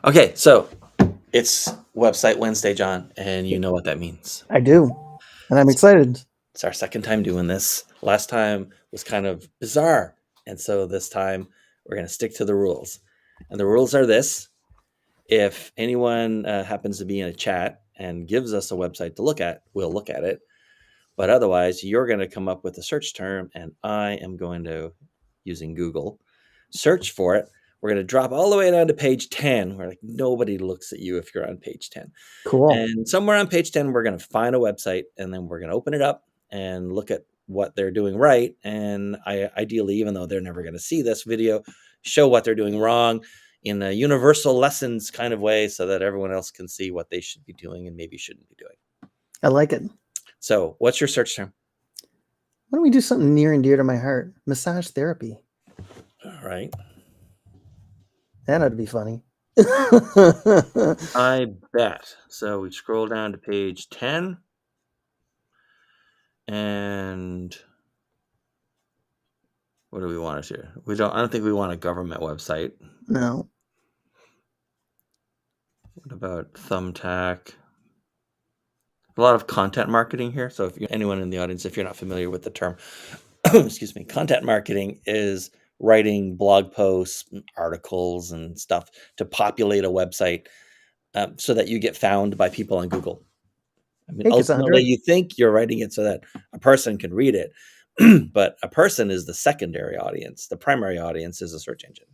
Okay, so it's Website Wednesday, John, and you know what that means. I do, and I'm excited. It's our second time doing this. Last time was kind of bizarre, and so this time we're going to stick to the rules. And the rules are this: if anyone happens to be in a chat and gives us a website to look at, we'll look at it. But otherwise, you're going to come up with a search term, and I am going to, using Google, search for it. We're going to drop all the way down to page 10, where like nobody looks at you if you're on page 10. Cool. And somewhere on page 10, we're going to find a website, and then we're going to open it up and look at what they're doing right. And ideally, even though they're never going to see this video, show what they're doing wrong in a universal lessons kind of way so that everyone else can see what they should be doing and maybe shouldn't be doing. I like it. So what's your search term? Why don't we do something near and dear to my heart? Massage therapy. All right. That ought to be funny. I bet. So we scroll down to page 10. And what do we want here? I don't think we want a government website. No. What about Thumbtack? A lot of content marketing here. So if anyone in the audience, if you're not familiar with the term, excuse me, content marketing is writing blog posts, articles, and stuff to populate a website so that you get found by people on Google. I mean, Hey, ultimately, Cassandra. you think you're writing it so that a person can read it, but a person is the secondary audience. The primary audience is a search engine.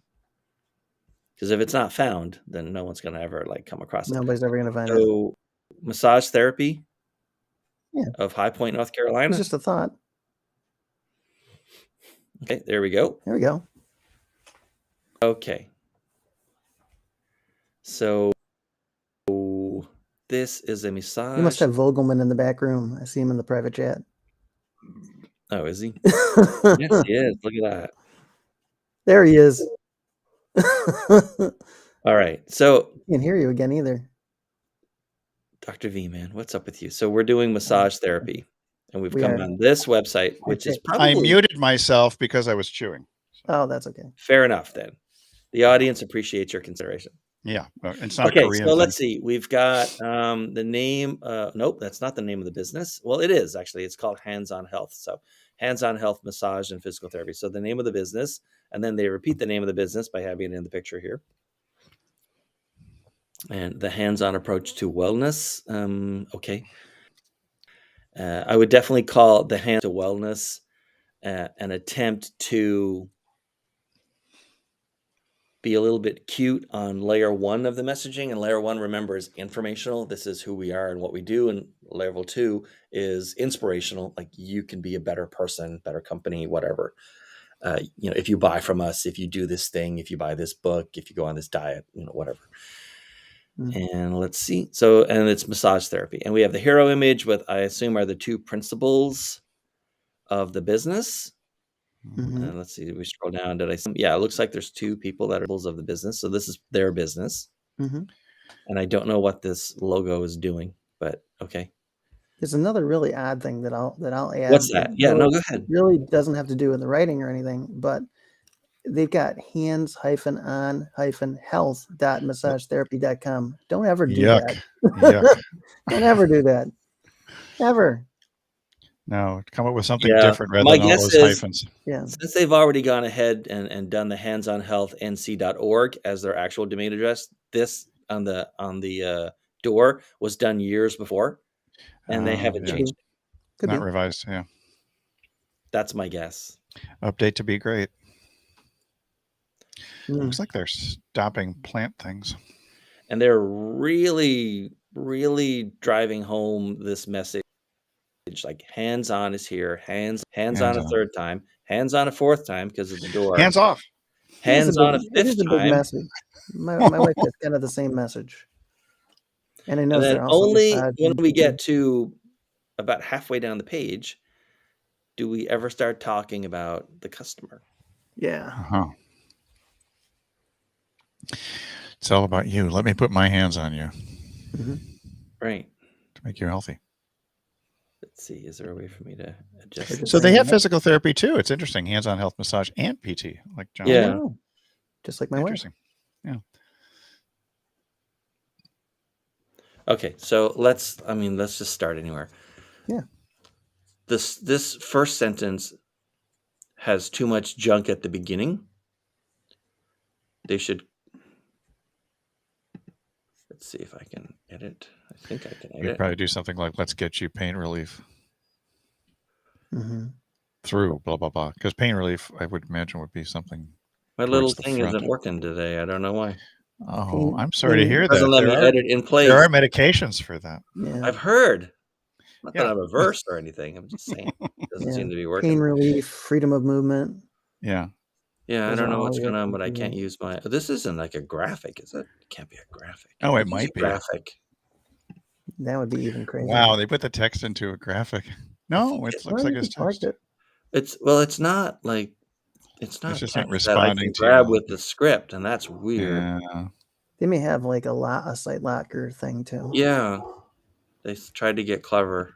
Because if it's not found, then no one's going to ever come across it. Nobody's ever going to find it. So, massage therapy Yeah. of High Point, North Carolina. It's just a thought. Okay, there we go. There we go. Okay. So this is a massage. You must have Vogelman in the back room. I see him in the private chat. Oh, is he? Yes, he is. Look at that. There he is. All right. So Can't hear you again either. Dr. V, man, what's up with you? So we're doing massage therapy, and we've come on this website, which is probably... I muted myself because I was chewing. So. Oh, that's okay. Fair enough, then. The audience appreciates your consideration. Yeah, it's not okay. Korean So let's see. We've got the name. Nope, that's not the name of the business. Well, it is actually. It's called Hands On Health. So Hands On Health Massage and Physical Therapy. So the name of the business, and then they repeat the name of the business by having it in the picture here. And the hands-on approach to wellness. Okay. I would definitely call the hands to wellness an attempt to be a little bit cute on layer 1 of the messaging. And layer 1, remember, is informational. This is who we are and what we do. And level 2 is inspirational. Like you can be a better person, better company, whatever. If you buy from us, if you do this thing, if you buy this book, if you go on this diet, whatever. And let's see. So, and it's massage therapy. And we have the hero image with, I assume, are the two principles of the business. And let's see, we scroll down. Did I see? Yeah, it looks like there's two people that are principles of the business. So this is their business. And I don't know what this logo is doing, but okay. There's another really odd thing that I'll add. What's that? Yeah, no, go ahead. It really doesn't have to do with the writing or anything, but they've got hands-on-health.massagetherapy.com. Don't ever do that. Don't ever do that. Ever. No, come up with something different rather than all those hyphens. Yeah. Since they've already gone ahead and done the handsonhealthnc.org as their actual domain address, this on the door was done years before, and they haven't changed it. Not revised, yeah. That's my guess. Update to be great. Looks like they're stopping plant things. And they're really, really driving home this message. Like hands-on is here, hands on a third time, hands on a fourth time because of the door. Hands off. Hands on a fifth time. Message. My wife has kind of the same message. And I know then only when we get to about halfway down the page do we ever start talking about the customer. Yeah. It's all about you. Let me put my hands on you. Right. To make you healthy. Let's see. Is there a way for me to adjust? So they have physical therapy too. It's interesting. Hands-on health massage and PT, like John. Yeah. Just like my wife. Yeah. Okay, so let's just start anywhere. Yeah. This first sentence has too much junk at the beginning. They should. Let's see if I can edit. I think I can edit. You'd probably do something like, let's get you pain relief Mm-hmm. through blah, blah, blah. Because pain relief, I would imagine, would be something. My little thing isn't working today. I don't know why. Oh, I'm sorry to hear that. Doesn't let me edit in place. There are medications for that. Yeah. I've heard. Not that I'm averse or anything. I'm just saying it doesn't seem to be working. Pain relief, freedom of movement. Yeah. Yeah, I don't know what's going on, but I can't use my. This isn't like a graphic, is it? It can't be a graphic. Oh, it might be. Graphic. That would be even crazier. Wow, they put the text into a graphic. No, it looks like it's text. It's not like it's not. It's just text not responding that I can grab with the script, and that's weird. Yeah. They may have like a site locker thing too. Yeah, they tried to get clever.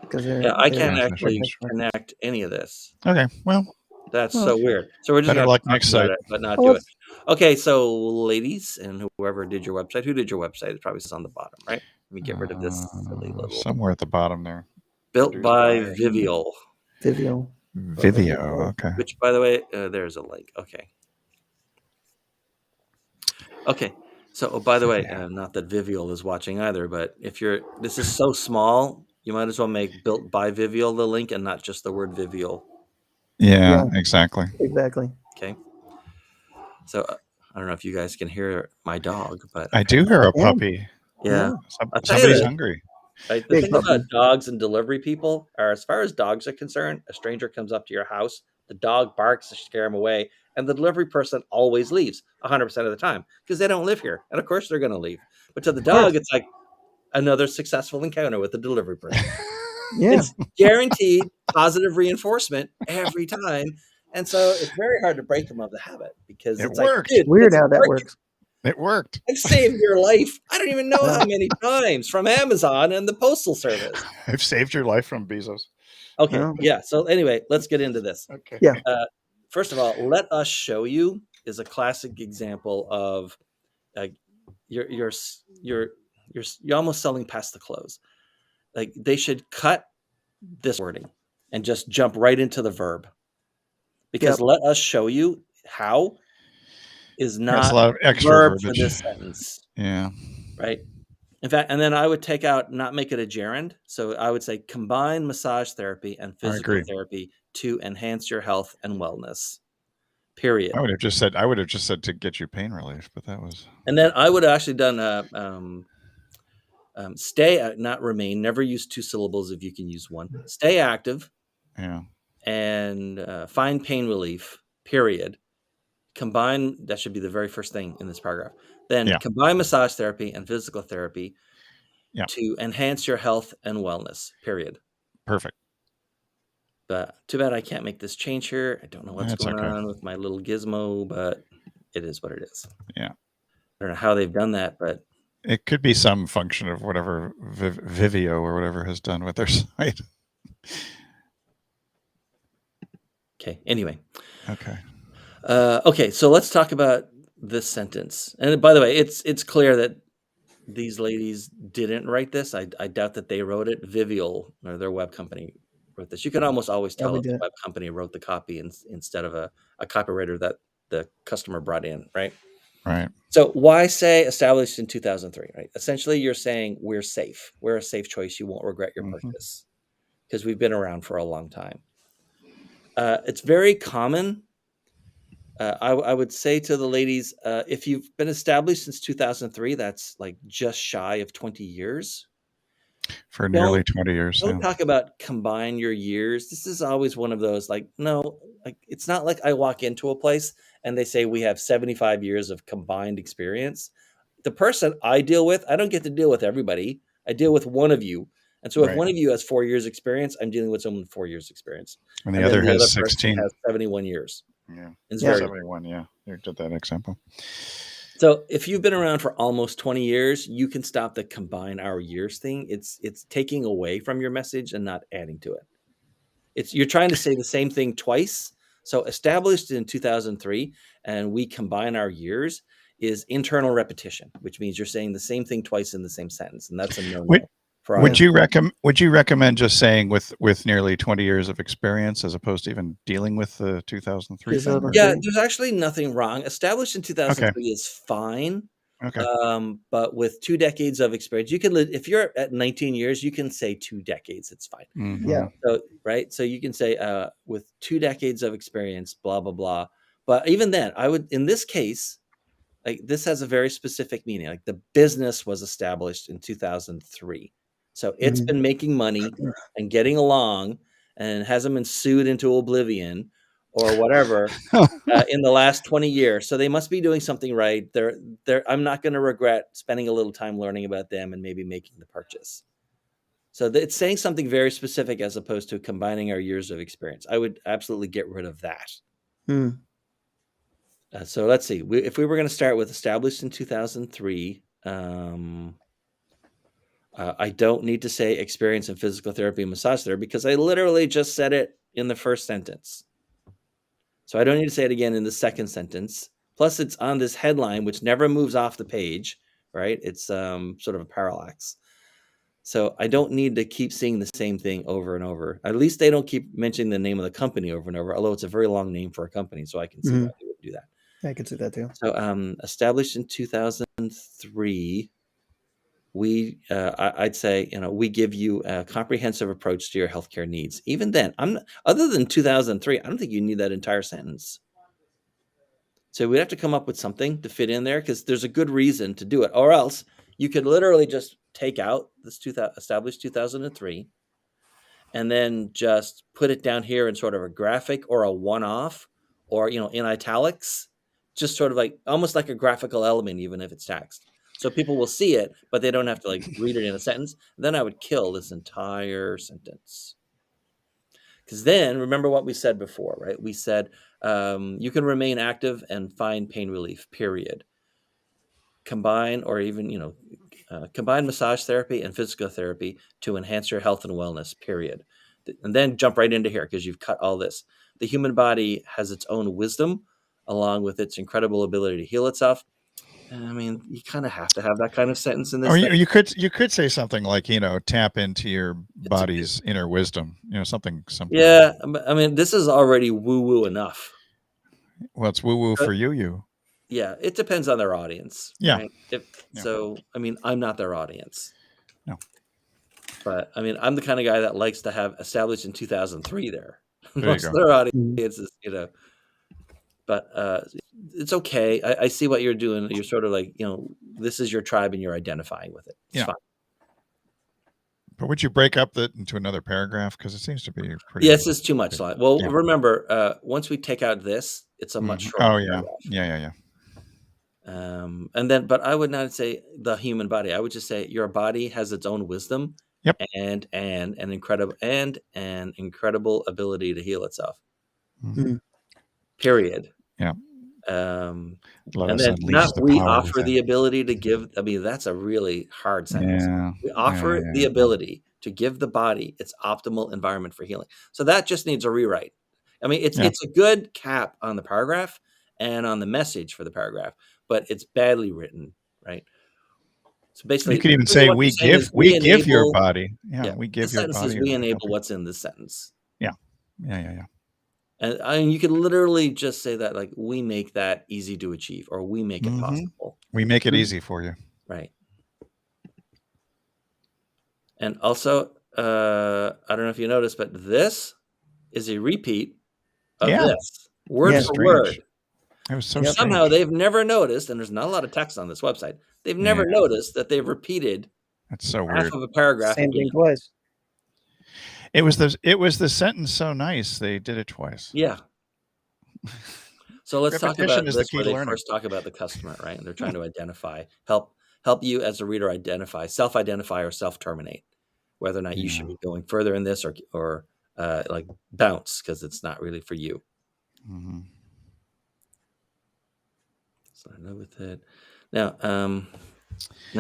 Because I can't actually connect any of this. Okay, well, that's so weird. So we're just better gonna luck next site, but not do it. Okay, so ladies and whoever did your website, who did your website? It probably says on the bottom, right? Let me get rid of this silly little. Somewhere at the bottom there. Built by Vivial. Vivio. Okay. Which, by the way, there's a link. Okay. Okay. So, by the way, not that Vivial is watching either, but if this is so small, you might as well make Built by Vivial the link and not just the word Vivial. Yeah, exactly. Exactly. Okay. So, I don't know if you guys can hear my dog, but I do hear a puppy. Yeah. Somebody's hungry. Right? The thing about dogs and delivery people are, as far as dogs are concerned, a stranger comes up to your house, the dog barks to scare him away, and the delivery person always leaves 100% of the time because they don't live here. And of course they're going to leave. But to the dog, it's like another successful encounter with the delivery person. Yeah. It's guaranteed positive reinforcement every time. And so it's very hard to break them of the habit because it's worked. Like, weird how that works. It worked. I've saved your life. I don't even know how many times from Amazon and the Postal Service. I've saved your life from Bezos. Okay. Yeah. So anyway, let's get into this. Okay. Yeah. First of all, Let Us Show You is a classic example of you're almost selling past the close. Like they should cut this wording and just jump right into the verb because let us show you how is not a lot of extra verb verbiage for this sentence. Yeah. Right. In fact, and then I would take out, not make it a gerund. So I would say combine massage therapy and physical therapy to enhance your health and wellness. Period. I would have just said to get you pain relief, but that was. And then I would have actually done stay, not remain. Never use two syllables if you can use one. Stay active. Yeah. And find pain relief. Period. Combine, that should be the very first thing in this paragraph. Then combine massage therapy and physical therapy to enhance your health and wellness. Period. Perfect. But too bad I can't make this change here. I don't know what's going on with my little gizmo, but it is what it is. Yeah. I don't know how they've done that, but it could be some function of whatever Vivio or whatever has done with their site. Okay. Anyway. Okay. Okay. So let's talk about this sentence. And by the way, it's clear that these ladies didn't write this. I doubt that they wrote it. Vivial, or their web company, wrote this. You can almost always tell if the web company wrote the copy instead of a copywriter that the customer brought in, right? Right. So why say established in 2003, right? Essentially, you're saying we're safe. We're a safe choice. You won't regret your purchase because we've been around for a long time. It's very common. I would say to the ladies, if you've been established since 2003, that's like just shy of 20 years. For nearly 20 years. Don't talk about combine your years. This is always one of those it's not like I walk into a place and they say we have 75 years of combined experience. The person I deal with, I don't get to deal with everybody. I deal with one of you. And so if one of you has 4 years experience, I'm dealing with someone with 4 years experience. And the other has 16. Has 71 years. Yeah. It's 71. Yeah. You did that example. So if you've been around for almost 20 years, you can stop the combine our years thing. It's taking away from your message and not adding to it. You're trying to say the same thing twice. So established in 2003 and we combine our years is internal repetition, which means you're saying the same thing twice in the same sentence, and that's a no-no. Would, for would our- you recommend just saying with nearly 20 years of experience as opposed to even dealing with the 2003 thing? 2003. Yeah, there's actually nothing wrong. Established in 2003 is fine. Okay. But with 2 decades of experience, you can if you're at 19 years, you can say 2 decades. It's fine. Mhm. Yeah. So, right. So you can say with 2 decades of experience, blah, blah, blah. But even then, I would, in this case, like this has a very specific meaning. Like the business was established in 2003. So it's Mhm. been making money and getting along and hasn't been sued into oblivion or whatever in the last 20 years. So they must be doing something right. I'm not going to regret spending a little time learning about them and maybe making the purchase. So it's saying something very specific as opposed to combining our years of experience. I would absolutely get rid of that. Hmm. So let's see. If we were going to start with established in 2003, I don't need to say experience in physical therapy and massage therapy because I literally just said it in the first sentence. So I don't need to say it again in the second sentence. Plus, it's on this headline, which never moves off the page, right? It's sort of a parallax. So I don't need to keep seeing the same thing over and over. At least they don't keep mentioning the name of the company over and over, although it's a very long name for a company, so I can see why they would do that. I could see that too. So established in 2003, I'd say, we give you a comprehensive approach to your healthcare needs. Even then, other than 2003, I don't think you need that entire sentence. So we'd have to come up with something to fit in there because there's a good reason to do it, or else you could literally just take out this established 2003 and then just put it down here in sort of a graphic or a one-off or, in italics, just sort of like almost like a graphical element, even if it's text. So people will see it, but they don't have to read it in a sentence. Then I would kill this entire sentence. Because then, remember what we said before, right? We said you can remain active and find pain relief, period. Combine or even, combine massage therapy and physical therapy to enhance your health and wellness, period. And then jump right into here because you've cut all this. The human body has its own wisdom along with its incredible ability to heal itself. I mean, you kind of have to have that kind of sentence in this. Or you could say something like, tap into your body's inner wisdom, something. Yeah, I mean, this is already woo-woo enough. Well, it's woo-woo for you. Yeah, it depends on their audience. Yeah. Right? So, I mean, I'm not their audience. No. But, I mean, I'm the kind of guy that likes to have established in 2003 there. Most of their audience is, but it's okay. I see what you're doing. You're sort of like, this is your tribe and you're identifying with it. It's fine. But would you break up into another paragraph? Because it seems to be pretty. Yes, it's too much. Well, remember, once we take out this, it's a much shorter paragraph. Yeah. And then, but I would not say the human body. I would just say your body has its own wisdom. Yep. And an incredible ability to heal itself. Mm-hmm. Period. Yeah. And then we offer the ability to give. I mean, that's a really hard sentence. Yeah. We offer the ability to give the body its optimal environment for healing. So that just needs a rewrite. I mean, it's a good cap on the paragraph and on the message for the paragraph, but it's badly written, right? So basically, you could even say we give your body. Yeah, we give your body. We enable what's in the sentence. Yeah. And you could literally just say that, like, we make that easy to achieve, or we make it possible. We make it easy for you. Right. And also, I don't know if you noticed, but this is a repeat of this, word for word. It was so somehow they've never noticed, and there's not a lot of text on this website. They've never noticed that they've repeated that's so half weird. of a paragraph. Same thing twice. It was the sentence so nice they did it twice. Yeah. So let's talk about is this the key where to they learning. first talk about the customer, right? And they're trying to identify, help you as a reader identify, self-identify or self-terminate, whether or not you should be going further in this or like bounce because it's not really for you. Mm-hmm. So I know with it. Now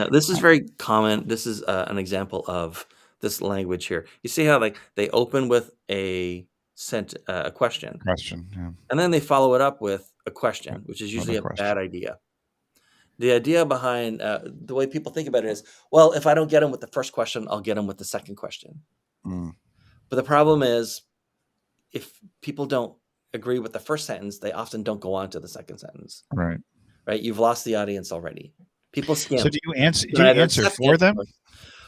this is very common. This is an example of this language here. You see how they open with a question, yeah. and then they follow it up with a question, which is usually a bad idea. The idea behind the way people think about it is, well, if I don't get them with the first question, I'll get them with the second question. Mm, But the problem is, if people don't agree with the first sentence, they often don't go on to the second sentence, right. right? You've lost the audience already. People So skim. do you answer? You Do can you either answer accept for it them? or Do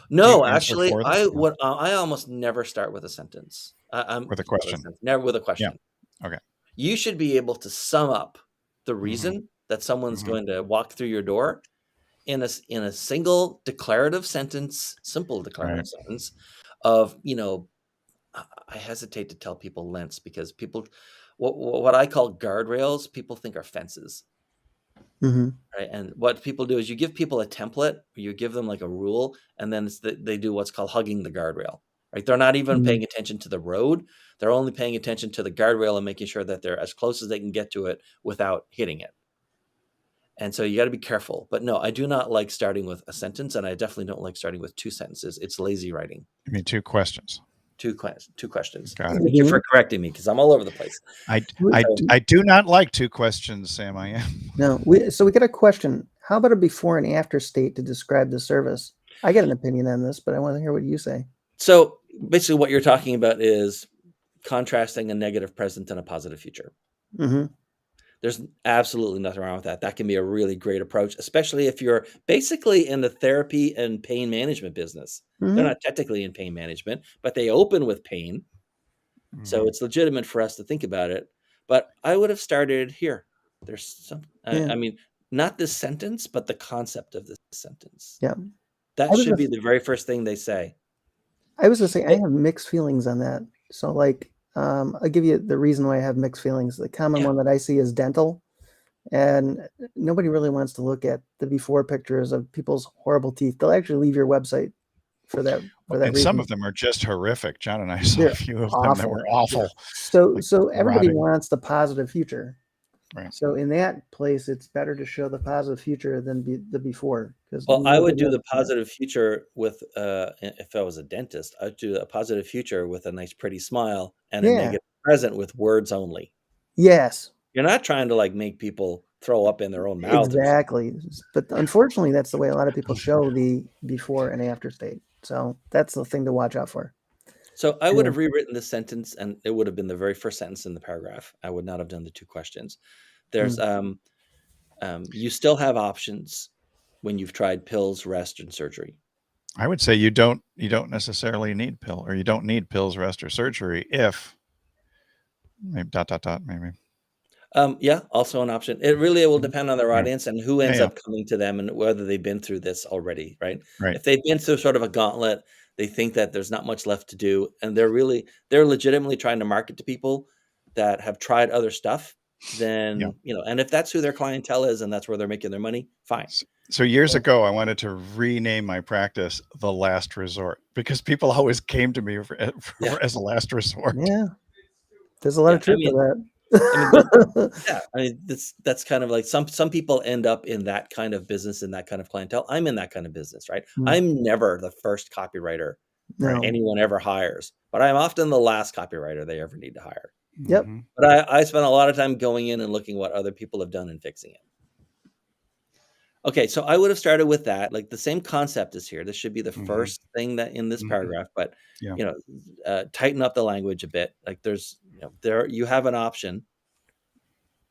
you no. answer Actually, for them? I No, would. I almost never start with a sentence. I'm with a not with a question. sentence, never with a Yeah. question. Okay. You should be able to sum up the Hmm. reason that someone's Hmm. going to walk through your door in a single declarative sentence, simple Right. declarative sentence of, I hesitate to tell people lengths because people, what I call guardrails, people think are fences, Hmm. right? And what people do is you give people a template, or you give them like a rule, and then they do what's called hugging the guardrail, right? They're not even Hmm. paying attention to the road. They're only paying attention to the guardrail and making sure that they're as close as they can get to it without hitting it. And so you got to be careful. But no, I do not like starting with a sentence, and I definitely don't like starting with two sentences. It's lazy writing. I mean, 2 questions. Two questions. Got it. Thank you for correcting me because I'm all over the place. I So, I do not like 2 questions, Sam. I am. No, we get a question. How about a before and after state to describe the service? I get an opinion on this, but I want to hear what you say. so basically, what you're talking about is contrasting a negative present and a positive future. Hmm. There's absolutely nothing wrong with that. That can be a really great approach, especially if you're basically in the therapy and pain management business. They're Hmm. not technically in pain management, but they open with pain. So Mhm. it's legitimate for us to think about it. But I would have started here. There's some, Yeah. I mean, not this sentence, but the concept of this sentence. Yeah. That I was should gonna, be the very first thing they say. I was gonna say I It- have mixed feelings on that. So like, I'll give you the reason why I have mixed feelings. The common yeah. one that I see is dental, and nobody really wants to look at the before pictures of people's horrible teeth. They'll actually leave your website for that And some reason. of them are just horrific. John and I saw a They're few of them that awful. were awful, So like everybody rotting. wants the positive future. Right. So in that place, it's better to show the positive future than the before because Well, I would do the positive future with, if I was a dentist, I'd do a positive future with a nice, pretty smile and a Yeah. negative present with words only. Yes. You're not trying to like make people throw up in their own mouth. Exactly. But unfortunately, that's the way a lot of people show the before and after state. So that's the thing to watch out for. So I would Yeah. have rewritten the sentence, and it would have been the very first sentence in the paragraph. I would not have done the two questions. There's you still have options when you've tried pills, rest, and surgery. I would say you don't necessarily need you don't need pills, rest, or surgery if maybe ... maybe. Yeah, also an option. It really will Mhm. depend on their Yeah. audience and who ends Yeah. up coming to them and whether they've been through this already, right? Right. If they've been through sort of a gauntlet, they think that there's not much left to do, and they're legitimately trying to market to people that have tried other stuff, then, Yeah. and if that's who their clientele is and that's where they're making their money, fine. So years ago, I wanted to rename my practice The Last Resort because people always came to me Yeah. as a last resort. Yeah. There's a lot Yeah, of truth to that. Yeah, I mean, that's kind of like some people end up in that kind of business, in that kind of clientele. I'm in that kind of business, right? Mm. I'm never the first copywriter, right, No. anyone ever hires, but I'm often the last copywriter they ever need to hire. Yep. Mhm. But I spend a lot of time going in and looking what other people have done and fixing it. Okay, so I would have started with that. Like the same concept is here. This should be the Mhm. first thing that in this Mhm. paragraph, but Yeah. tighten up the language a bit. Like there's, there you have an option.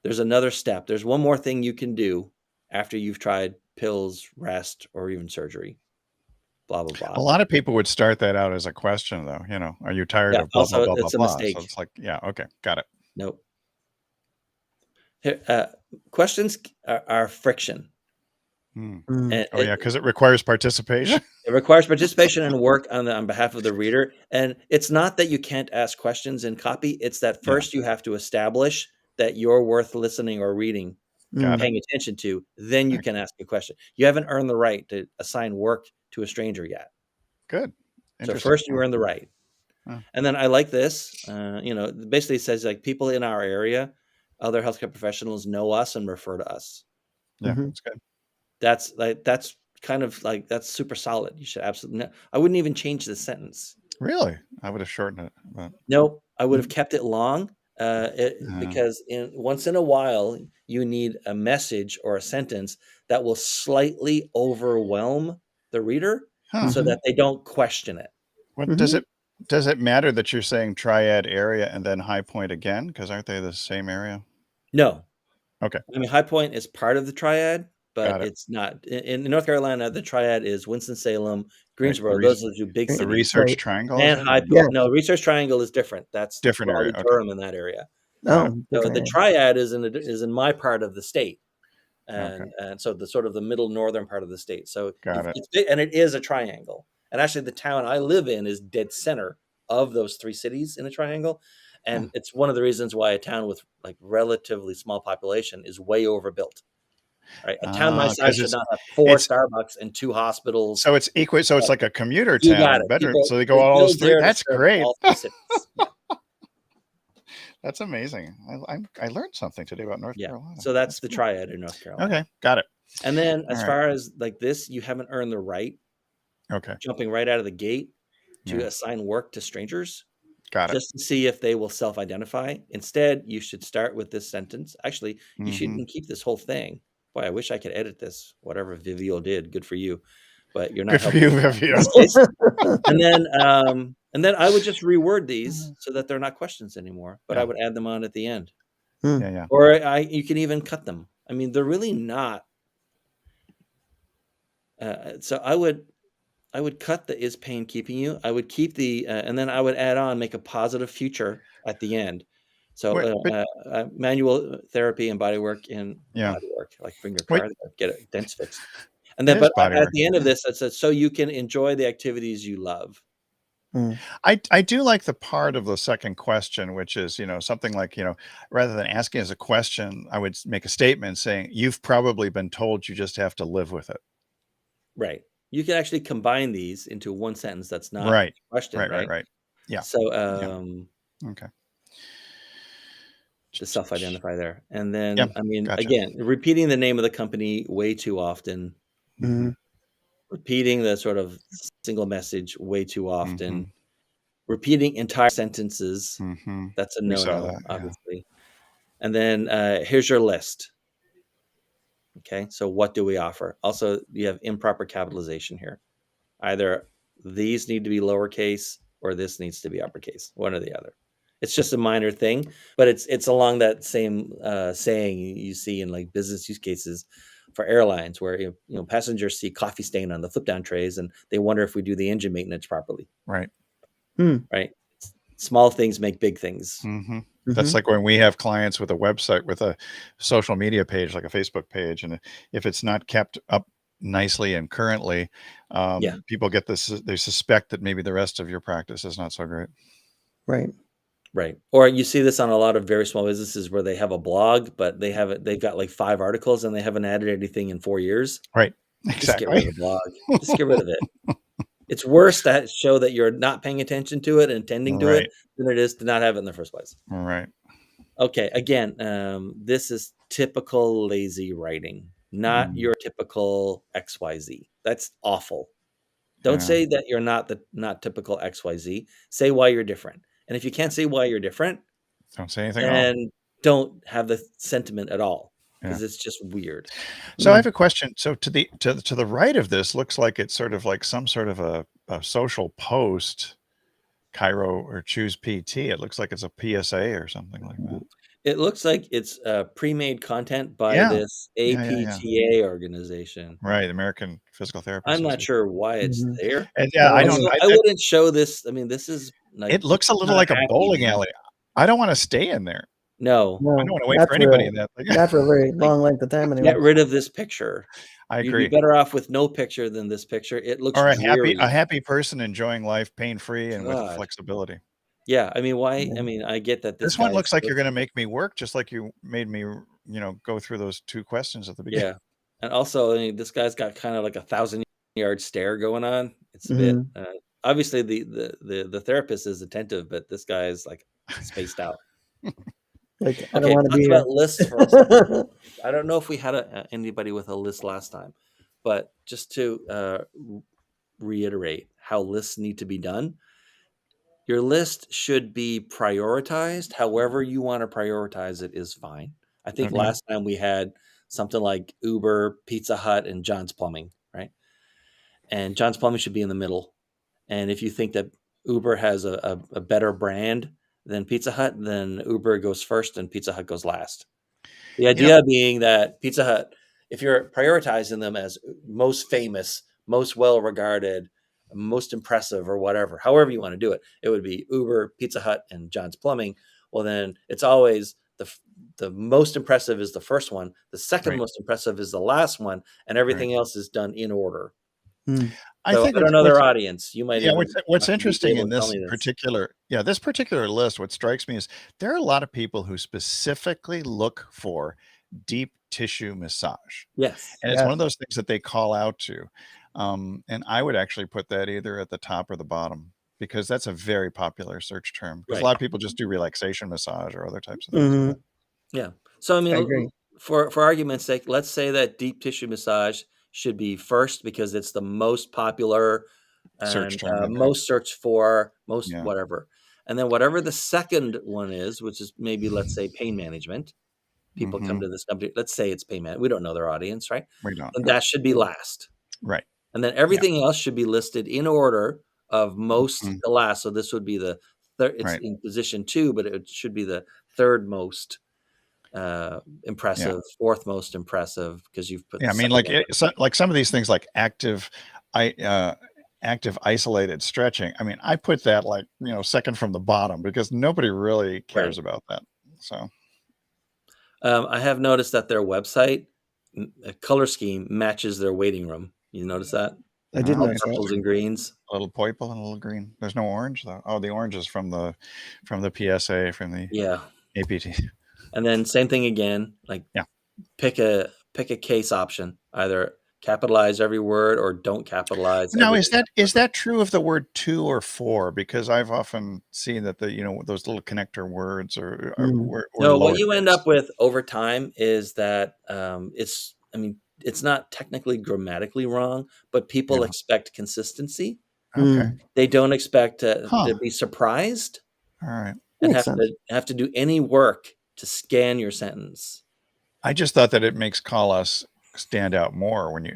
There's another step. There's one more thing you can do after you've tried pills, rest, or even surgery. Blah blah A blah. lot of people would start that out as a question, though. Are you tired Yeah, of blah blah also blah blah it's a blah? So mistake. it's like, yeah, okay, got it. Nope. Here, questions are friction. Hmm. And Oh yeah, because it requires participation. it requires participation and work on behalf of the reader. And it's not that you can't ask questions in copy. It's that Yeah. first you have to establish that you're worth listening or reading, Got it. paying attention to. Then you can ask a question. You haven't earned the right to assign work to a stranger yet. Good. So Interesting. first you earn the right. Huh. And then I like this. Basically it says like people in our area, other healthcare professionals know us and refer to us. Yeah, Mhm. that's good. That's kind of like that's super solid. You should absolutely. I wouldn't even change the sentence. Really, I would have shortened it. But No, I would have kept it long. Because once in a while you need a message or a sentence that will slightly overwhelm the reader Huh. so that they don't question it. What does it matter that you're saying Triad area and then High Point again? Because aren't they the same area? No. Okay. I mean, High Point is part of the Triad, but Got it. it's not. In North Carolina, the Triad is Winston-Salem, Greensboro. the Those are the two big The cities. Research Right. Triangle is And it? High Or- Yeah. Point. No, Research Triangle is different. That's Different area, Raleigh, okay. Durham in that area. Got Oh, it. So different the area. Triad is in my part of the state, Okay. and so the sort of the middle northern part of the state. So Got it. it's big, and it is a triangle. And actually, the town I live in is dead center of those three cities in a triangle, and it's one of the reasons why a town with like relatively small population is way overbuilt. Right, a town my 'Cause size should not have 4 it's Starbucks and 2 hospitals. so it's equal. So it's like a commuter You got town, it. better. People, So they go they all those build three. there to That's serve great. all 3 cities. Yeah. That's amazing. I learned something today about North Yeah. Carolina. So that's the cool. Triad in North Carolina. Okay, got it. And then as All right. far as like this, you haven't earned the right, Okay, jumping right out of the gate, to Yeah. assign work to strangers got it. just to see if they will self-identify. Instead, you should start with this sentence. Actually, you Mhm. shouldn't keep this whole thing. Boy, I wish I could edit this. Whatever Vivio did, good for you. But you're not Good for helping you, me out in Vivio. this case. And then I would just reword these so that they're not questions anymore. But I Yeah. would add them on at the end. Yeah. Or you can even cut them. I mean, they're really not. So I would cut the "is pain keeping you." I would keep the and then I would add on, make a positive future at the end. So Wait, but manual therapy and body work in Yeah. body work, like bring your Wait. car there, get a dents fixed. And then, It is but body at work. the end of this, it says, so you can enjoy the activities you love. I do like the part of the second question, which is, something like, rather than asking as a question, I would make a statement saying, you've probably been told you just have to live with it. Right. You can actually combine these into one sentence that's not Right. a question, Right. Yeah. So Okay. to self-identify there. And then, Yeah, I mean, gotcha. again, repeating the name of the company way too often, Mhm. repeating the sort of single message way too often, Mhm. repeating entire sentences. Mhm. That's a We saw no-no, that, yeah. obviously. And then here's your list. Okay, so what do we offer? Also, you have improper capitalization here. Either these need to be lowercase or this needs to be uppercase, one or the other. It's just a minor thing, but it's along that same saying you see in like business use cases for airlines, where passengers see coffee stain on the flip down trays and they wonder if we do the engine maintenance properly. Right. Right. Small things make big things. Mm-hmm. That's Mhm. like when we have clients with a website with a social media page, like a Facebook page, and if it's not kept up nicely and currently, Yeah. people get this. They suspect that maybe the rest of your practice is not so great. Right. Right. Or you see this on a lot of very small businesses where they have a blog, but they've got like 5 articles and they haven't added anything in 4 years. Right. Just get rid Exactly. of the blog. Just get rid of it. It's worse to show that you're not paying attention to it and intending to Right. it than it is to not have it in the first place. Right. Okay. Again, this is typical lazy writing, not Mm. your typical XYZ. That's awful. Don't Yeah. say that you're not typical XYZ. Say why you're different. And if you can't say why you're different, Don't say anything at all. then don't have the sentiment at all, Yeah. because it's just weird. So I have a question. So to the right of this looks like it's sort of like some sort of a social post, Cairo or Choose PT. It looks like it's a PSA or something like that. It looks like it's pre-made content by Yeah. this Yeah. APTA organization. Right. American Physical Therapy I'm not Association. sure why it's Mhm. there. And yeah, But I also, don't. I wouldn't show this. I mean, this is like It looks a little not like a happy, bowling man. alley. I don't want to stay in there. No, I don't want to wait not for anybody a, in that. Like, not for a very long length of time anyway. get rid of this picture. I You'd be agree. better off with no picture than this picture. It looks Or dreary. a happy person enjoying life pain free and with God. flexibility. Yeah, I mean, why? Yeah. I mean, I get that This one guy looks is like you're so- going to make me work, just like you made me, go through those 2 questions at the beginning. Yeah, and also, I mean, this guy's got kind of like a 1,000-yard stare going on. It's a bit obviously the therapist is attentive, but this guy is like spaced out. Like, I Okay, don't want to talk be about here. lists for a second. I don't know if we had anybody with a list last time, but just to reiterate how lists need to be done. Your list should be prioritized. However you want to prioritize it is fine. I think Okay. last time we had something like Uber, Pizza Hut, and John's Plumbing, right? And John's Plumbing should be in the middle. And if you think that Uber has a better brand than Pizza Hut, then Uber goes first and Pizza Hut goes last. The idea being that Pizza Hut, if you're prioritizing them as most famous, most well-regarded, most impressive or whatever, however you want to do it, it would be Uber, Pizza Hut, and John's Plumbing. Well, then it's always the most impressive is the first one. The second Right. most impressive is the last one, and everything else is done in order. I So think I don't know their audience. You might yeah, even what's not be interesting able in to tell this me this. particular list, what strikes me is there are a lot of people who specifically look for deep tissue massage. Yes. And it's one of Yes. those things that they call out to. And I would actually put that either at the top or the bottom because that's a very popular search term. Because a Right. lot of people just do relaxation massage or other types of things. Mhm. Yeah. So I I mean, agree. for argument's sake, let's say that deep tissue massage should be first because it's the most popular Search and term. Okay. most searched for, most Yeah. whatever. And then whatever the second one is, which is maybe let's say pain management. People come Mhm. to this company. Let's say it's pain management. We don't know their audience, right? We don't. And know. that should be last. Right. And then everything else should be listed in order of most Mhm. to last. So this would be the third. It's Right. in position 2, but it should be the third most impressive, fourth most impressive because you've put. Yeah. I the mean, second one. like some of these things like active isolated stretching. I mean, I put that like, second from the bottom because nobody really cares about that. So I have noticed that their website color scheme matches their waiting room. You notice that? I did Oh, notice that. Purples and greens. a little purple and a little green. There's no orange though. Oh, the orange is from the PSA, from the Yeah. APT. And then same thing again. Like Yeah. pick a case option. Either capitalize every word or don't capitalize. Now, everything. is that true of the word 2 or 4? Because I've often seen that those little connector words were No, what you lowercase. end up with over time is that it's not technically grammatically wrong, but people Yeah. expect consistency. Okay. They don't expect to Huh. be surprised All right. and Makes sense. have to do any work to scan your sentence. I just thought that it makes call us stand out more when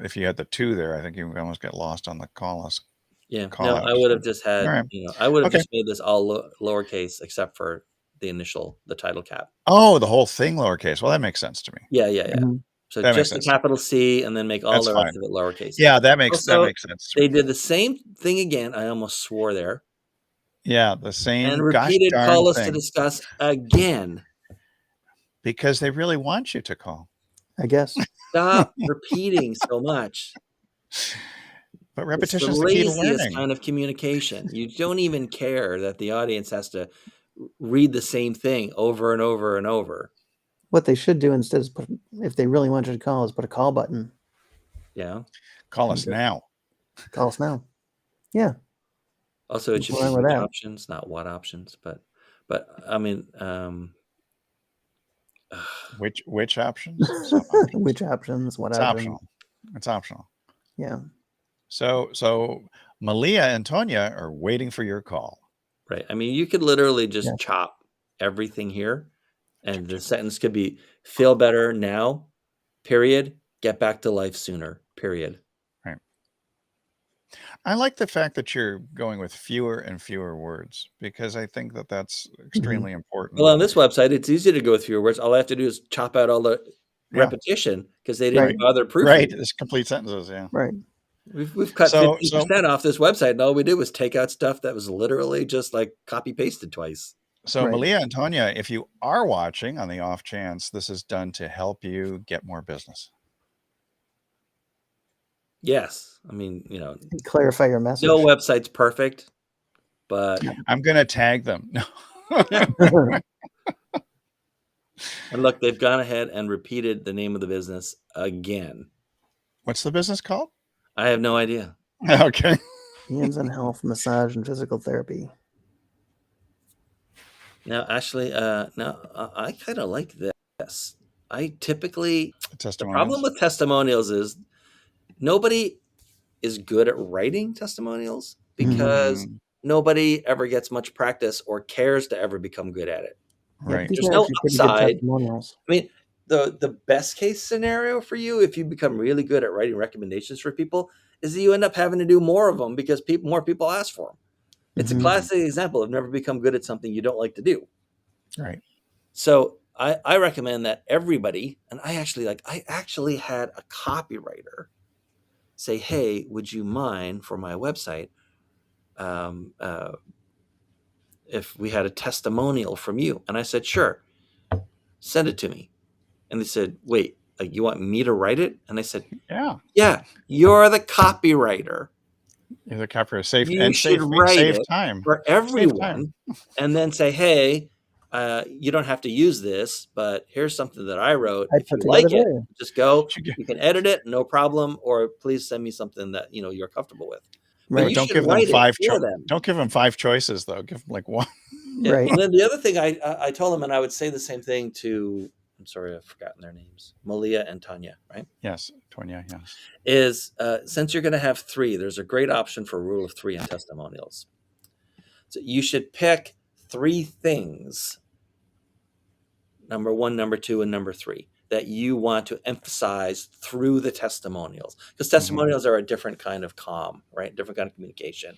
if you had the 2 there. I think you would almost get lost on the call us. Yeah. Call No, out. I would have just had, All right. I would have Okay. just made this all lowercase except for the title cap. Oh, the whole thing lowercase. Well, that makes sense to me. Yeah. Mhm. So That makes just the sense. capital C and then make all That's the rest fine. of it lowercase. Yeah, that makes Also, sense. To They me. did the same thing again. I almost swore there. Yeah, the same And gosh repeated darn call us to thing. discuss again. Because they really want you to call. I guess. Stop repeating so much. But It's repetition the is the key to laziest learning. kind of communication. You don't even care that the audience has to read the same thing over and over and over. What they should do instead is if they really want you to call, is put a call button. Yeah. Call us now. Call us now. Yeah. Also, it should be What's wrong with which that? options, not what options, but I mean, Which options? Some options. Which options? What It's options? optional. It's optional. Yeah. So Malia and Tonya are waiting for your call. right. I mean, you could literally just Yeah. chop everything here, and the sentence could be feel better now, period. Get back to life sooner, period. Right. I like the fact that you're going with fewer and fewer words because I think that that's extremely important. Well, on this website, it's easy to go with fewer words. All I have to do is chop out all the Yeah. repetition because they didn't Right. bother proofreading. Right. It's complete sentences. Yeah. Right. We've cut So- 50% off this website, and all we did was take out stuff that was literally just like copy pasted twice. So Right. Malia and Tonya, if you are watching on the off chance, this is done to help you get more business. Yes, I mean, Clarify your message. no website's perfect, but I'm going to tag them. No. and look, they've gone ahead and repeated the name of the business again. What's the business called? I have no idea. Okay. Hands on health, massage, and physical therapy. Now, actually, no, I kind of like this. I typically the Testimonials. problem with testimonials is nobody is good at writing testimonials because nobody ever gets much practice or cares to ever become good at it. Yeah, Right. these There's are no actually pretty good upside. testimonials. I mean, the best case scenario for you, if you become really good at writing recommendations for people, is that you end up having to do more of them because more people ask for them. It's a Mhm. classic example of never become good at something you don't like to do. Right. So I recommend that everybody, and I actually had a copywriter say, hey, would you mind for my website if we had a testimonial from you? And I said, sure, send it to me. And they said, wait, like you want me to write it? And I said, Yeah. yeah, you're the copywriter. You're the copywriter. Safe You and should save write save it time. for Save time. everyone and then say, hey, you don't have to use this, but here's something that I wrote. I If put you like together it, for you. just go. Should get- You can edit it, no problem, or please send me something that you're comfortable with. But Right. you Don't should give them write it five. for them. Don't give them 5 choices though. Give them like one. Yeah. Right. And then the other thing I told them, and I would say the same thing to, I'm sorry, I've forgotten their names, Malia and Tanya, right? Yes, Tonya. Yes. Is since you're going to have 3, there's a great option for rule of 3 in testimonials. So you should pick 3 things, number 1, number 2, and number 3, that you want to emphasize through the testimonials. Because testimonials are a different kind of comm, right? Different kind of communication.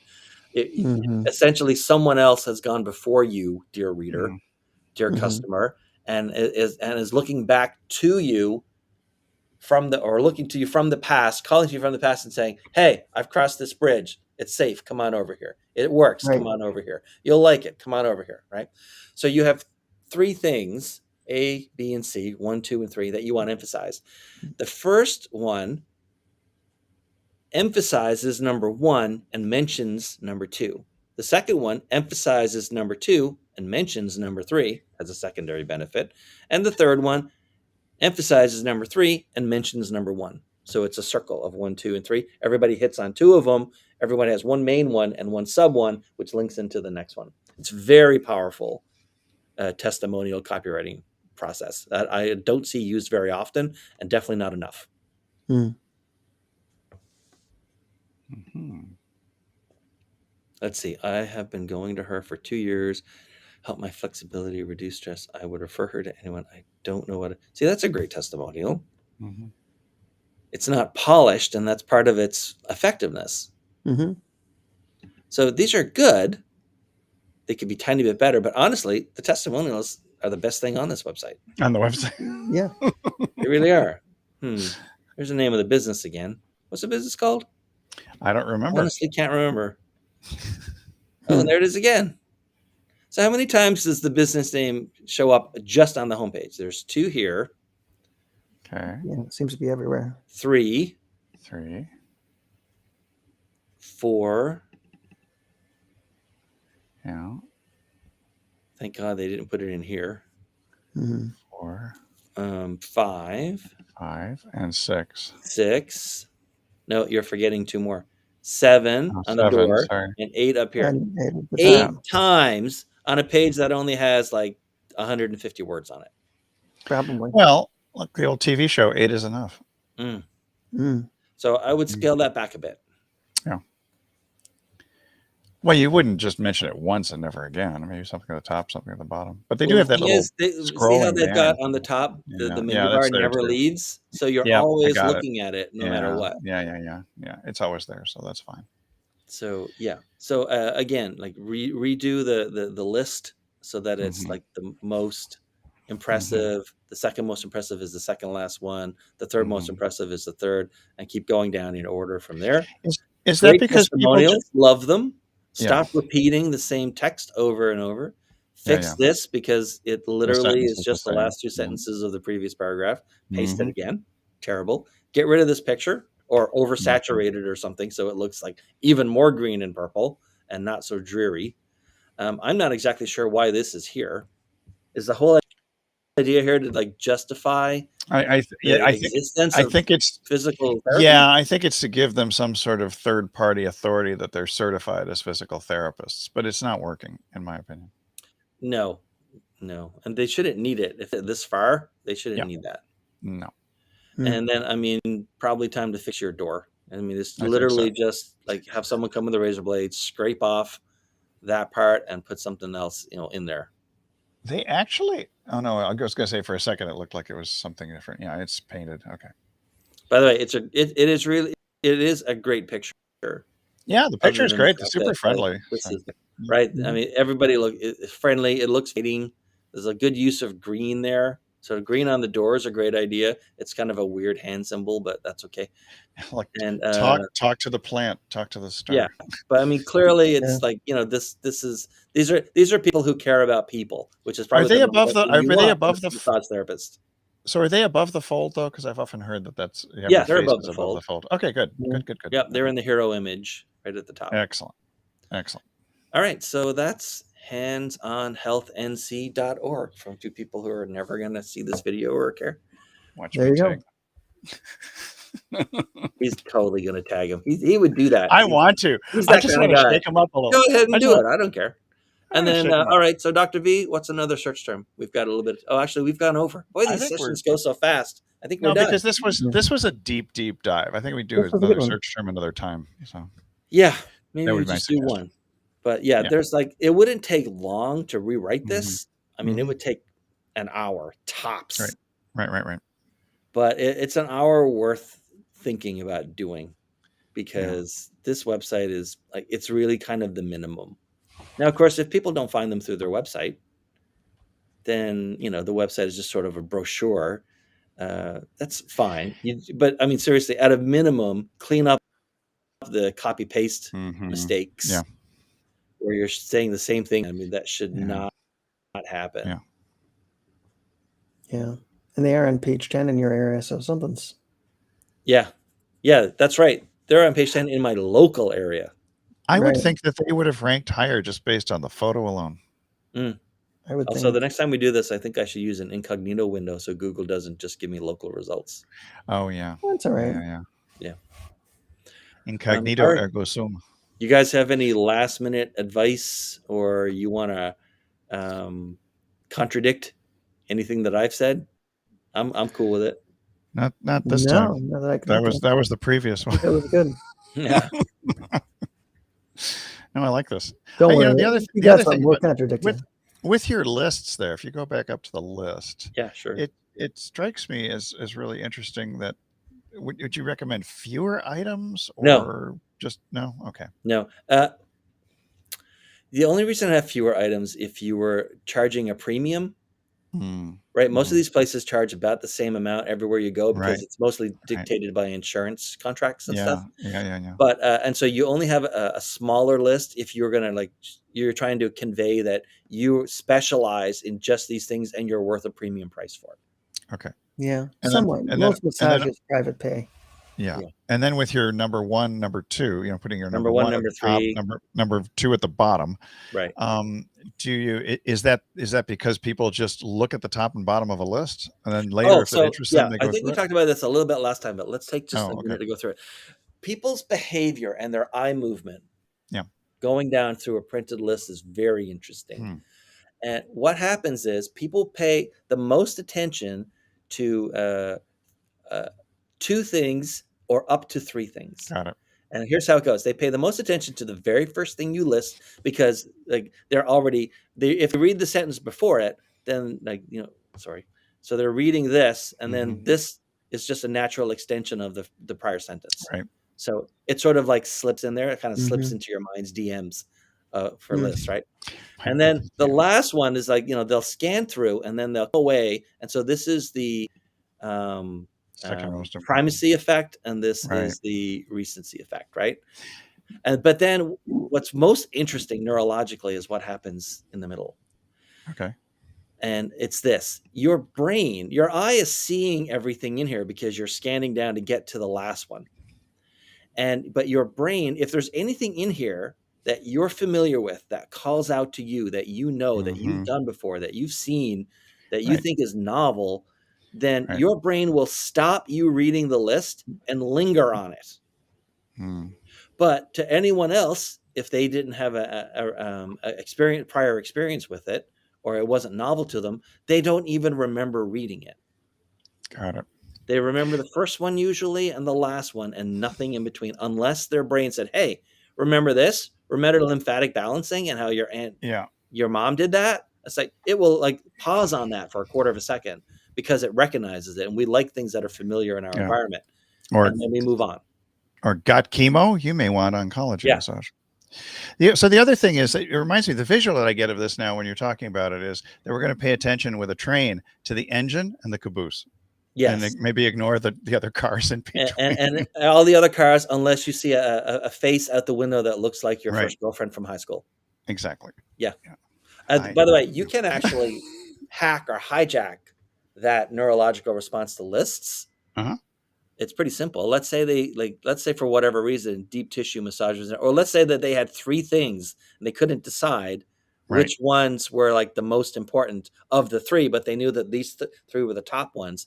Mhm. Essentially, someone else has gone before you, dear reader, Mhm. dear Mhm. customer, and is looking back to you looking to you from the past, calling to you from the past and saying, hey, I've crossed this bridge. It's safe. Come on over here. It works. Right. Come on over here. You'll like it. Come on over here. Right. So you have 3 things, A, B, and C, 1, 2, and 3, that you want to emphasize. The first one emphasizes number 1 and mentions number 2. The second one emphasizes number 2 and mentions number 3 as a secondary benefit. And the third one emphasizes number 3 and mentions number 1. So it's a circle of 1, 2, and 3. Everybody hits on 2 of them. Everyone has one main one and one sub one, which links into the next one. It's very powerful testimonial copywriting process that I don't see used very often, and definitely not enough. Mm. Mhm. Let's see. I have been going to her for 2 years. Help my flexibility, reduce stress. I would refer her to anyone. I don't know what. See, that's a great testimonial. Mhm. It's not polished, and that's part of its effectiveness. Mhm. So these are good. They could be a tiny bit better, but honestly, the testimonials are the best thing on this website. On the website. Yeah. They really are. Here's the name of the business again. What's the business called? I don't remember. Honestly, can't remember. Oh, and there it is again. So how many times does the business name show up just on the homepage? There's 2 here, Okay. Yeah. It seems to be everywhere. 3, 3. 4. Yeah. Thank God they didn't put it in here. Mhm. 4, 5, 5, and 6. 6. No, you're forgetting 2 more. 7 Oh, on the 7. door Sorry. and 8 up here. And at the 8 top, times on a page that only has like 150 words on it. probably. Well, look, the old TV show 8 is enough. Mm. So I would scale that back a bit. Well, you wouldn't just mention it once and never again. Maybe something at the top, something at the bottom. But they do Well, have the that thing little is, see how scrolling they've banner. got on the top the Yeah, menu yeah, bar that's there never too. leaves. So you're Yep, I always got it. looking at it no Yeah, matter what. Yeah. It's always there, so that's fine. So yeah. So again, like redo the list so that it's Mhm. like the most impressive. The second most impressive is the second last one. The third most Mhm. impressive is the third, and keep going down in order from there. Is that Great because people testimonials, just, love them. Yeah. Stop repeating the same text over and over. Fix yeah. this because it literally sentence is is just the the same. last 2 Yeah. sentences of the previous paragraph. Paste it Mhm. again. Terrible. Get rid of this picture or oversaturate it or something so it looks like even more green and purple and not so dreary. I'm not exactly sure why this is here. Is the whole idea here to like justify I the think existence I of think it's physical therapy? yeah, I think it's to give them some sort of third party authority that they're certified as physical therapists, but it's not working, in my opinion. No, and they shouldn't need it. If they're this far, they shouldn't Yeah. need that. No. And then, I mean, probably time to fix your door. I mean, it's I think literally so. just like have someone come with a razor blade, scrape off that part and put something else, in there. They actually. Oh no, I was going to say for a second it looked like it was something different. Yeah, it's painted. Okay. By the way, it is a great picture. Yeah, the Other picture is than the great. It's fact super that friendly. this So, is right. I Mhm. mean, everybody it's friendly. It looks fading. There's a good use of green there. So green on the door is a great idea. It's kind of a weird hand symbol, but that's okay. like And talk to the plant, talk to the yeah, star. but I mean, clearly, Yeah. it's like these are people who care about people, which is Are probably they the above last the? thing Are you they want above as the? a massage therapist. So are they above the fold though? Because I've often heard that's you have Yeah, your they're above faces the above the fold. fold. Okay, good, Yeah. good. Yep, they're Okay. in the hero image right at the top. Excellent. All right, so that's handsonhealthnc.org from two people who are never going to see this video or care. Watch There me you go. take. He's totally going to tag him. He would do that. I want to. He's I that just kind want of to guy. shake them up a little. Go ahead and I do just it. I don't care. And wanna then, shake 'em up. all right, so Dr. V, what's another search term? We've got a little bit. Oh, actually, we've gone over. Boy, I these think sessions go so fast. I think we're No, done. because this was a deep dive. I think we do This was a another good one. search term another time. So Yeah, maybe That would we be my just do suggestion. one. But yeah, Yeah. there's it wouldn't take long to rewrite Mhm. this. I mean, it Mhm. would take an hour tops. Right. But it's an hour worth thinking about doing because this website is it's really kind of the minimum. Now, of course, if people don't find them through their website, then the website is just sort of a brochure. That's fine. But I mean, seriously, at a minimum, clean up the copy paste Mhm. mistakes Yeah. where you're saying the same thing. I mean, that should Yeah. not happen. Yeah. Yeah. And they are on page 10 in your area, so something's. Yeah, that's right. They're on page 10 in my local area. I would Right. think that they would have ranked higher just based on the photo alone. I would Also, think. the next time we do this, I think I should use an incognito window so Google doesn't just give me local results. Oh yeah. That's all right. Yeah. Incognito all right. ergo sum. You guys have any last minute advice, or you want to contradict anything that I've said? I'm cool with it. Not this No, time. not that I can That think was of. that was the previous one. That was good. Yeah. No, I like this. Don't You know, worry. the other- you the got other something. thing We'll about- contradict you. With your lists there, if you go back up to the list, Yeah, sure. it strikes me as really interesting that would you recommend fewer items or No. just no? Okay. No. The only reason I have fewer items if you were charging a premium, right? Most of these places charge about the same amount everywhere you go because Right. it's mostly dictated by insurance contracts and stuff. Yeah. But and so you only have a smaller list if you're gonna you're trying to convey that you specialize in just these things and you're worth a premium price for it. Okay. Yeah, And then- somewhat. and then- Most and then- massages private pay. Yeah. Yeah. And then with your number 1, number 2, putting your Number number one, one at number the top, three. number 2 at the bottom. Right. Is that because people just look at the top and bottom of a list and then later if it interests them they I go think through we it? talked about this a little bit last time, but let's take just Oh, a okay. minute to go through it. People's behavior and their eye movement Yeah. going down through a printed list is very interesting. Hmm. And what happens is people pay the most attention to 2 things or up to 3 things. Got it. And here's how it goes. They pay the most attention to the very first thing you list because they're already if you read the sentence before it, then so they're reading this and then this is just a natural extension of the prior sentence. Right. So it sort of slips in there. It kind of slips into your mind's DMs for lists, right? And then the last one is they'll scan through and then they'll go away. And so this is the Second most important. primacy effect, and this Right. is the recency effect, right? But then what's most interesting neurologically is what happens in the middle. Okay. And it's this: your brain, your eye is seeing everything in here because you're scanning down to get to the last one. But your brain, if there's anything in here that you're familiar with, that calls out to you, that that you've done before, that you've seen, that you Right. think is novel, then Right. your brain will stop you reading the list and linger on it. But to anyone else, if they didn't have a prior experience with it, or it wasn't novel to them, they don't even remember reading it. Got it. They remember the first one usually and the last one and nothing in between, unless their brain said, hey, remember this? Remember lymphatic balancing and how Yeah. your mom did that? It's like it will like pause on that for a quarter of a second because it recognizes it, and we like things that are familiar in our Yeah. environment, Or and then we move on. got chemo, you may want oncology Yeah. massage. Yeah. So the other thing is, it reminds me, the visual that I get of this now when you're talking about it is that we're going to pay attention with a train to the engine and the caboose, Yes, and maybe ignore the other cars in between. and all the other cars, unless you see a face out the window that looks like your Right. first girlfriend from high school. Exactly. By the way, you can actually hack or hijack that neurological response to lists. Uh-huh. It's pretty simple. Let's say for whatever reason, deep tissue massages, or let's say that they had 3 things and they couldn't decide Right. which ones were like the most important of the 3, but they knew that these 3 were the top ones.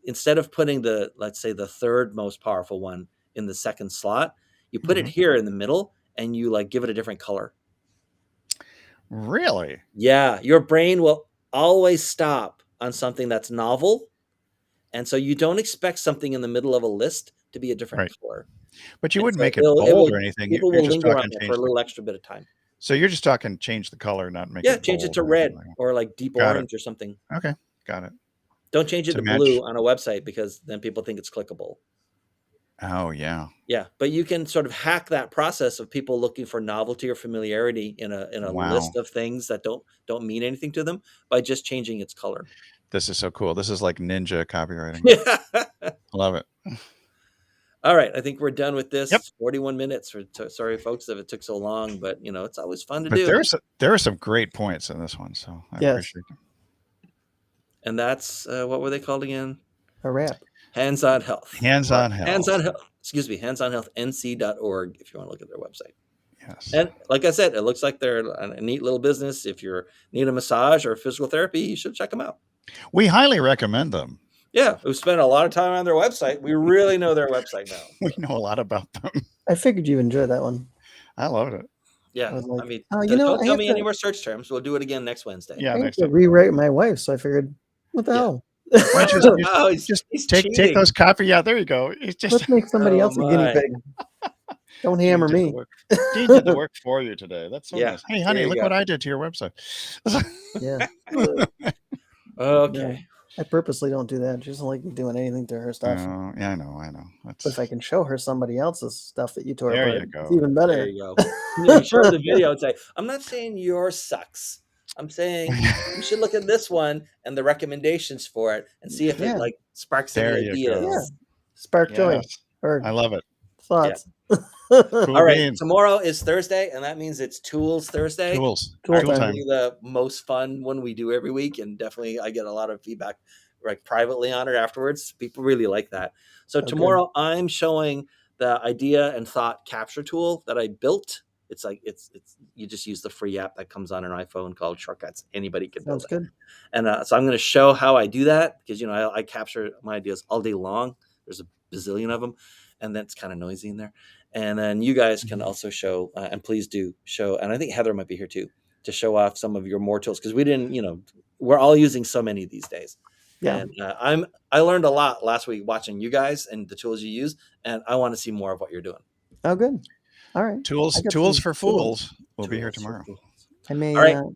Instead of putting let's say the third most powerful one in the second slot, you put it Mhm. here in the middle and you like give it a different color. Really? Yeah, your brain will always stop on something that's novel. And so you don't expect something in the middle of a list to be a different Right. color. But you And wouldn't so make it it'll- bold or anything. People You're will just linger on talking there change for a the, little extra bit of time. so you're just talking change the color, not make Yeah, it change it bold to or red anything like or like deep Got it. orange or something. that. Okay. Got it. Don't change it To to match. blue on a website because then people think it's clickable. Oh yeah. Yeah, but you can sort of hack that process of people looking for novelty or familiarity in a Wow. list of things that don't mean anything to them by just changing its color. This is so cool. This is like ninja copywriting. Yeah. Love it. All right, I think we're done with this. Yep. 41 minutes. Sorry, folks, if it took so long, but it's always fun to But do. there are some great points in this one, so I Yes. appreciate them. And that's what were they called again? A wrap. Hands-on Health. Hands-on Health. Hands-on Health. Excuse me, handsonhealthnc.org if you want to look at their website. Yes. And like I said, it looks like they're a neat little business. If you need a massage or physical therapy, you should check them out. We highly recommend them. Yeah, we've spent a lot of time on their website. We really know their website now. We know a lot about them. I figured you enjoyed that one. I loved it. Yeah, I was like, I mean, oh, you know, don't I tell have me to- any more search terms. We'll do it again next Wednesday. Yeah, I have next to time. rewrite my wife, so I figured, what the Yeah. hell? Why don't you Oh, just he's take cheating. those copy. Yeah, there you go. It's just Let's make somebody Oh, else a guinea my. pig. Don't hammer Dean did me. the work. Dean did the work for you today. That's so Yeah, nice. Hey, there honey, you look go. what I did to your website. Yeah. Okay. I purposely don't do that. She doesn't like me doing anything to her stuff. Yeah, I know. That's But if I can show her somebody else's stuff that you tore There apart, you go. it's even There better. you go. You show her the video and say, I'm not saying yours sucks. I'm saying you should look at this one and the recommendations for it and see if Yeah. it like sparks There any you ideas. go. Yeah. Spark joy Yes, or I love it. thoughts. Cool All right, beans. tomorrow is Thursday, and that means it's Tools Thursday. Tools. Tool Tool time. time. Probably the most fun one we do every week, and definitely I get a lot of feedback like privately on it afterwards. People really like that. So good. tomorrow I'm showing the idea and thought capture tool that I built. It's like it's you just use the free app that comes on an iPhone called Shortcuts. Anybody can build Sounds it. good. And so I'm going to show how I do that because I capture my ideas all day long. There's a bazillion of them, and that's kind of noisy in there. And then you guys can also show, and please do show. And I think Heather might be here too to show off some of your more tools because we didn't. We're all using so many these days. Yeah. And I learned a lot last week watching you guys and the tools you use, and I want to see more of what you're doing. Oh, good. All right. Tools I got Tools some for cool Fools will be here Tools for tomorrow. Fools. I may All right.